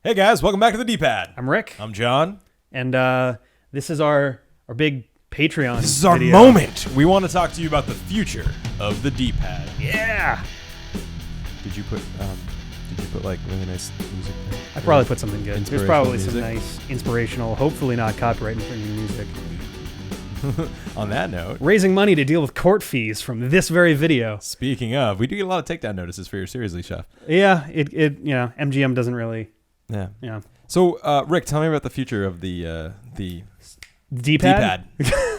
Hey guys, welcome back to the D-Pad. I'm Rick, I'm John. and this is our big Patreon. This is our video. moment. We want to talk to you about the future of the D-Pad. Yeah, Did you put like really nice music there? I probably put something good. There's Inspirational probably some music? nice, inspirational, hopefully not copyright infringing music. On that note, Raising money to deal with court fees from this very video. speaking of, we do get a lot of takedown notices for your Seriously Chef. Yeah, it MGM doesn't really. Yeah. Yeah. So, Rick, tell me about the future of the D-pad. D-Pad.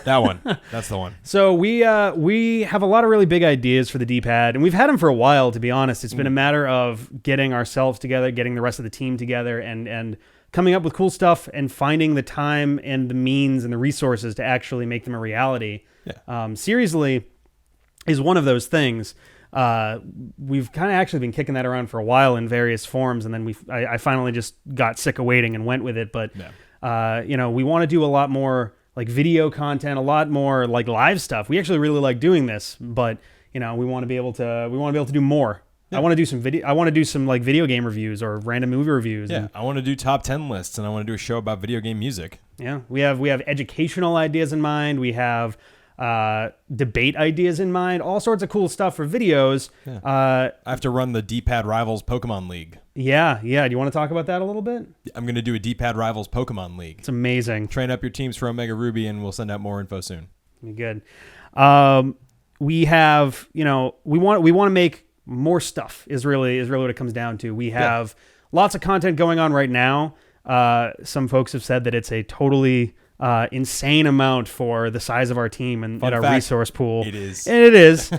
That one. That's the one. So we have a lot of really big ideas for the D-pad, and we've had them for a while. To be honest, it's been a matter of getting ourselves together, getting the rest of the team together, and coming up with cool stuff, and finding the time and the means and the resources to actually make them a reality. Yeah. Seriously is one of those things. We've kind of actually been kicking that around for a while in various forms, and then I finally just got sick of waiting and went with it. But we want to do a lot more like video content, a lot more like live stuff. We actually really like doing this, but we want to be able to do more. Yeah. I want to do some video. I want to do some like video game reviews or random movie reviews. Yeah, I want to do top 10 lists, and I want to do a show about video game music. Yeah, we have educational ideas in mind. We have debate ideas in mind. All sorts of cool stuff for videos. Yeah. I have to run the D-Pad Rivals Pokemon League. Yeah. Do you want to talk about that a little bit? I'm going to do a D-Pad Rivals Pokemon League. It's amazing. Train up your teams for Omega Ruby, and we'll send out more info soon. Be good. We have, we want to make more stuff. Is really what it comes down to. We have lots of content going on right now. Some folks have said that it's a totally insane amount for the size of our team and our resource pool. It is. And it is.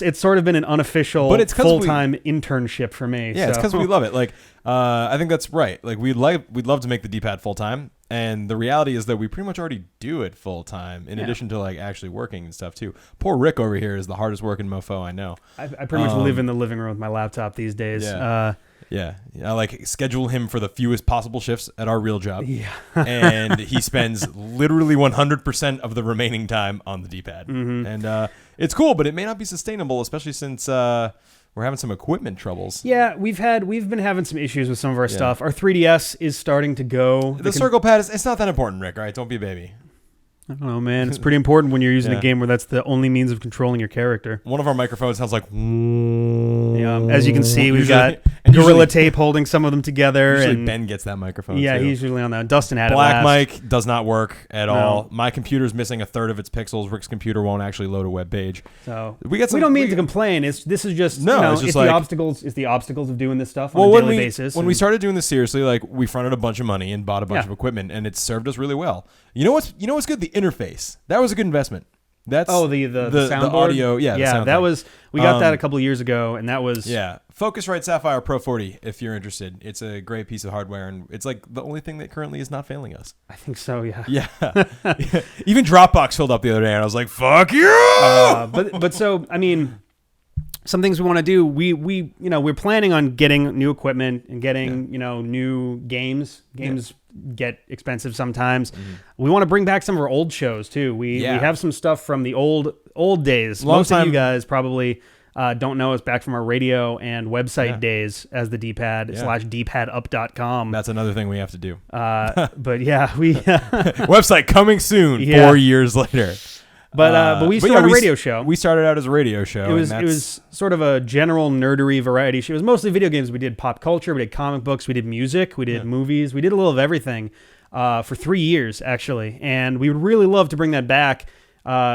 It's sort of been an unofficial but it's full-time internship for me. Yeah, it's because we love it. Like, I think that's right. Like, we'd love to make the D-Pad full-time. And the reality is that we pretty much already do it full-time in addition to like actually working and stuff too. Poor Rick over here is the hardest working mofo I know. I pretty much live in the living room with my laptop these days. Yeah. I like schedule him for the fewest possible shifts at our real job. Yeah. And he spends literally 100% of the remaining time on the D-Pad. Mm-hmm. And it's cool, but it may not be sustainable, especially since we're having some equipment troubles. Yeah, we've been having some issues with some of our stuff. Our 3DS is starting to go. The circle pad it's not that important, Rick, all right? Don't be a baby. I don't know, man. It's pretty important when you're using a game where that's the only means of controlling your character. One of our microphones sounds like... Yeah, as you can see, we've Usually- got Gorilla Tape holding some of them together. Usually and Ben gets that microphone, yeah, too. he's usually on that. Dustin had Black it last. mic does not work at all. My computer's missing a third of its pixels. Rick's computer won't actually load a web page. So we don't mean to complain. This is just it's just like the obstacles. It's the obstacles of doing this stuff on a when daily basis. When we started doing this seriously, like we fronted a bunch of money and bought a bunch of equipment, and it served us really well. You know what's good? The interface. That was a good investment. That's the soundboard? The audio. Yeah, yeah. That was we got that a couple of years ago, and that was Focusrite Sapphire Pro 40. If you're interested, it's a great piece of hardware, and it's like the only thing that currently is not failing us. I think so. Yeah. Yeah. Even Dropbox filled up the other day, and I was like, "Fuck you!" But so I mean, some things we want to do. We're planning on getting new equipment and getting new games. Games get expensive sometimes. We want to bring back some of our old shows too. We have some stuff from the old days. Most of you guys probably don't know us back from our radio and website days as the D-Pad /dpadup.com. That's another thing we have to do. But yeah, we website coming soon. 4 years later. But we started a radio show. We started out as a radio show. It was sort of a general nerdery variety show. It was mostly video games. We did pop culture. We did comic books. We did music. We did movies. We did a little of everything for 3 years, actually. And we would really love to bring that back.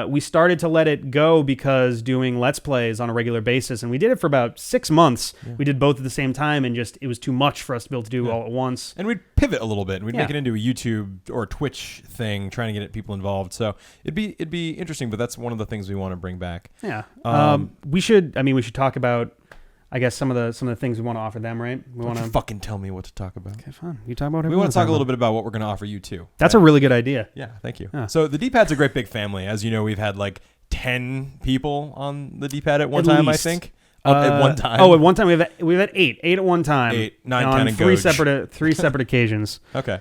We started to let it go because doing Let's Plays on a regular basis, and we did it for about 6 months. Yeah. We did both at the same time, and it was too much for us to be able to do all at once. And we'd pivot a little bit, and we'd make it into a YouTube or a Twitch thing, trying to get people involved. So it'd be interesting, but that's one of the things we want to bring back. Yeah. We should talk about, I guess, some of the things we want to offer them, right? We want to fucking tell me what to talk about. Okay, fine. You talk about it. We want to talk a little bit about what we're going to offer you too. That's a really good idea. Yeah, thank you. Yeah. So the D-Pad's a great big family. As you know, we've had like 10 people on the D-Pad at one time, least. I think. At one time. Oh, at one time we've had eight at one time. 8, 9, on 10, and three Goj. separate occasions. Okay.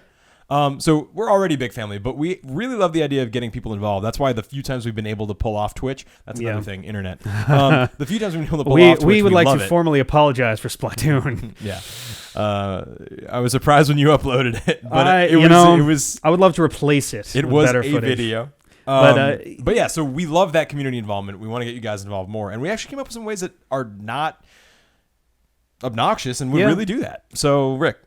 So we're already a big family, but we really love the idea of getting people involved. That's why the few times we've been able to pull off Twitch, that's another thing, internet. The few times we've been able to pull off Twitch, we would like to love it. formally apologize for Splatoon. Yeah. I was surprised when you uploaded it, but it was I would love to replace it. It with was better a footage. video. But yeah, so we love that community involvement. We want to get you guys involved more. And we actually came up with some ways that are not obnoxious and would really do that. So, Rick,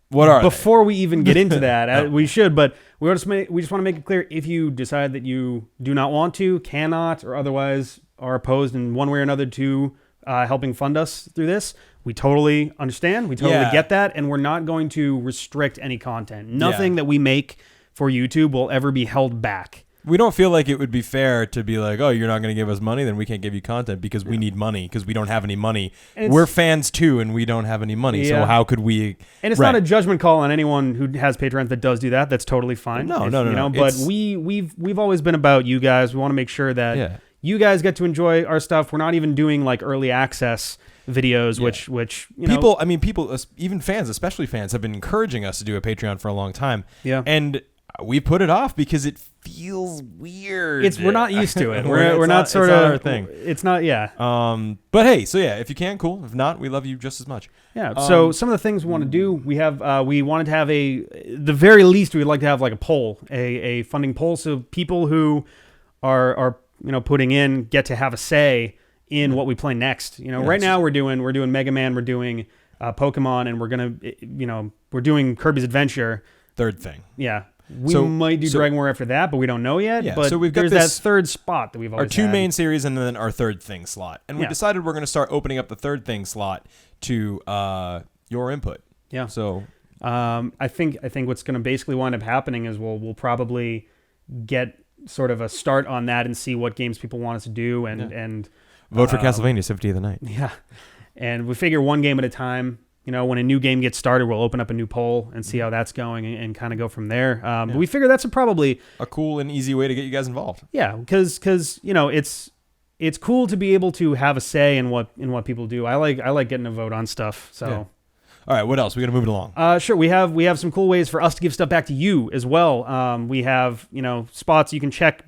what are Before we even get into that, we should, but we just want to make it clear, if you decide that you do not want to, cannot, or otherwise are opposed in one way or another to helping fund us through this, we totally understand. We totally get that, and we're not going to restrict any content. Nothing that we make for YouTube will ever be held back. We don't feel like it would be fair to be like, oh, you're not going to give us money, then we can't give you content because we need money because we don't have any money. We're fans too, and we don't have any money. So how could we? And it's not a judgment call on anyone who has Patreon that does do that. That's totally fine. No. But we've always been about you guys. We want to make sure that you guys get to enjoy our stuff. We're not even doing like early access videos, which people, even fans, especially fans, have been encouraging us to do a Patreon for a long time. Yeah, and we put it off because it feels weird. We're not used to it. we're not sort of our thing. It's not. Yeah. But hey, so if you can, cool. If not, we love you just as much. Yeah. So some of the things we want to do, we wanted to have the very least we'd like to have like a poll, a funding poll, so people who are putting in get to have a say in what we play next. Right now we're doing Mega Man, we're doing Pokemon, and we're doing Kirby's Adventure. Third thing. Yeah. We might do Dragon War after that, but we don't know yet. Yeah, but so we've got that third spot that we've always had. Our two had. main series and then our third thing slot. And we decided we're going to start opening up the third thing slot to your input. Yeah. So I think what's going to basically wind up happening is we'll probably get sort of a start on that and see what games people want us to do and vote for Castlevania Symphony of the Night. Yeah. And we figure one game at a time. When a new game gets started, we'll open up a new poll and see how that's going and kind of go from there. But we figure that's probably a cool and easy way to get you guys involved. Yeah, because it's cool to be able to have a say in what people do. I like getting a vote on stuff. So, all right, what else? We got to move it along. Sure. We have some cool ways for us to give stuff back to you as well. We have spots you can check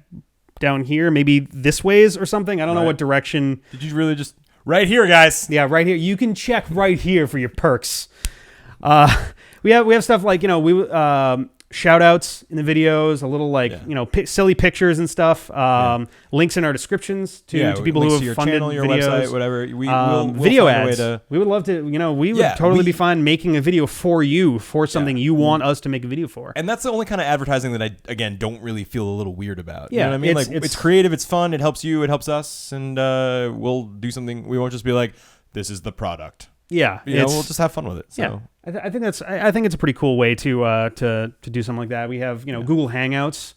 down here, maybe this ways or something. I don't know what direction. Did you really just? Right here, guys. Yeah, right here. You can check right here for your perks. We have stuff like shout outs in the videos, a little silly pictures and stuff. Links in our descriptions to people who have your funded channel, your videos, website, whatever. We'll video find ads. A way to... We would love to. We would totally be fine making a video for you for something you want us to make a video for. And that's the only kind of advertising that I don't really feel a little weird about. Yeah, you know what I mean? It's creative, it's fun, it helps you, it helps us, and we'll do something. We won't just be like, this is the product. Yeah, we'll just have fun with it. So. Yeah, I think it's a pretty cool way to do something like that. We have Google Hangouts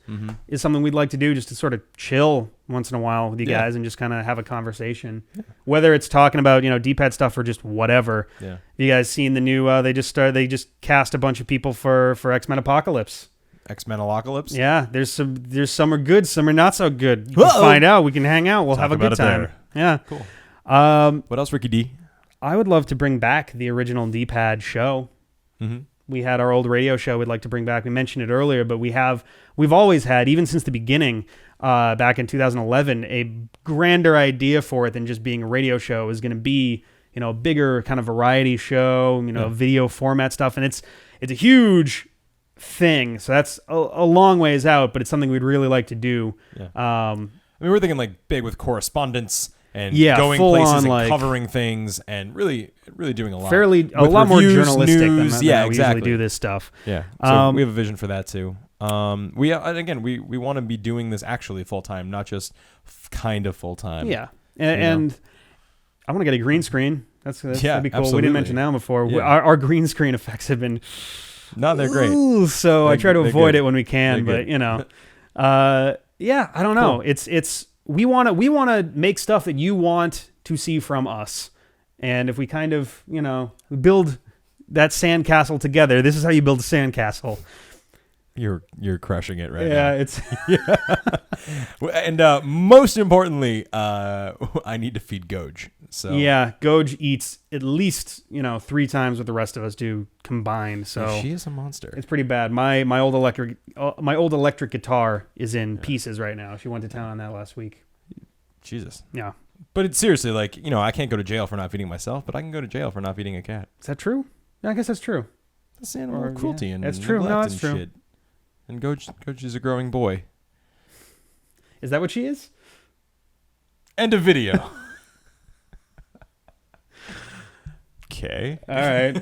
is something we'd like to do just to sort of chill once in a while with you guys and just kind of have a conversation, whether it's talking about D-pad stuff or just whatever. Yeah, you guys seen the new? They just cast a bunch of people for X-Men Apocalypse. X-Men Apocalypse. Yeah, there's some are good, some are not so good. You can find out. We can hang out. We'll have a good time. Yeah, cool. What else, Ricky D? I would love to bring back the original D-pad show. Mm-hmm. We had our old radio show we'd like to bring back. We mentioned it earlier, but we've always had, even since the beginning, back in 2011, a grander idea for it than just being a radio show. Is going to be, a bigger kind of variety show, video format stuff. And it's a huge thing. So that's a long ways out, but it's something we'd really like to do. Yeah. We're thinking like big with correspondence and going full places on, and covering things and really doing a lot. A lot more journalistic news, than we usually do this stuff. Yeah. So we have a vision for that too. We want to be doing this actually full time, not just kind of full time. Yeah. And I want to get a green screen. That'd be cool. Absolutely. We didn't mention that before. Yeah. Our green screen effects have been not that great. So I try to avoid it when we can, they're but I don't know. It's we want to make stuff that you want to see from us. And if we kind of, build that sandcastle together, this is how you build a sandcastle. You're crushing it right Yeah, now. it's And most importantly, I need to feed Goj. So yeah. Goj eats at least 3 times what the rest of us do combined. So she is a monster. it's pretty bad. My old electric guitar is in pieces right now. She went to town on that last week. Jesus. Yeah, But it's seriously like, I can't go to jail for not feeding myself, but I can go to jail for not feeding a cat. is that true? Yeah, I guess that's true. That's animal Or, cruelty yeah. and That's true. No, neglect that's and true. shit. And Goj is a growing boy. Is that what she is? End of video. Okay. All right.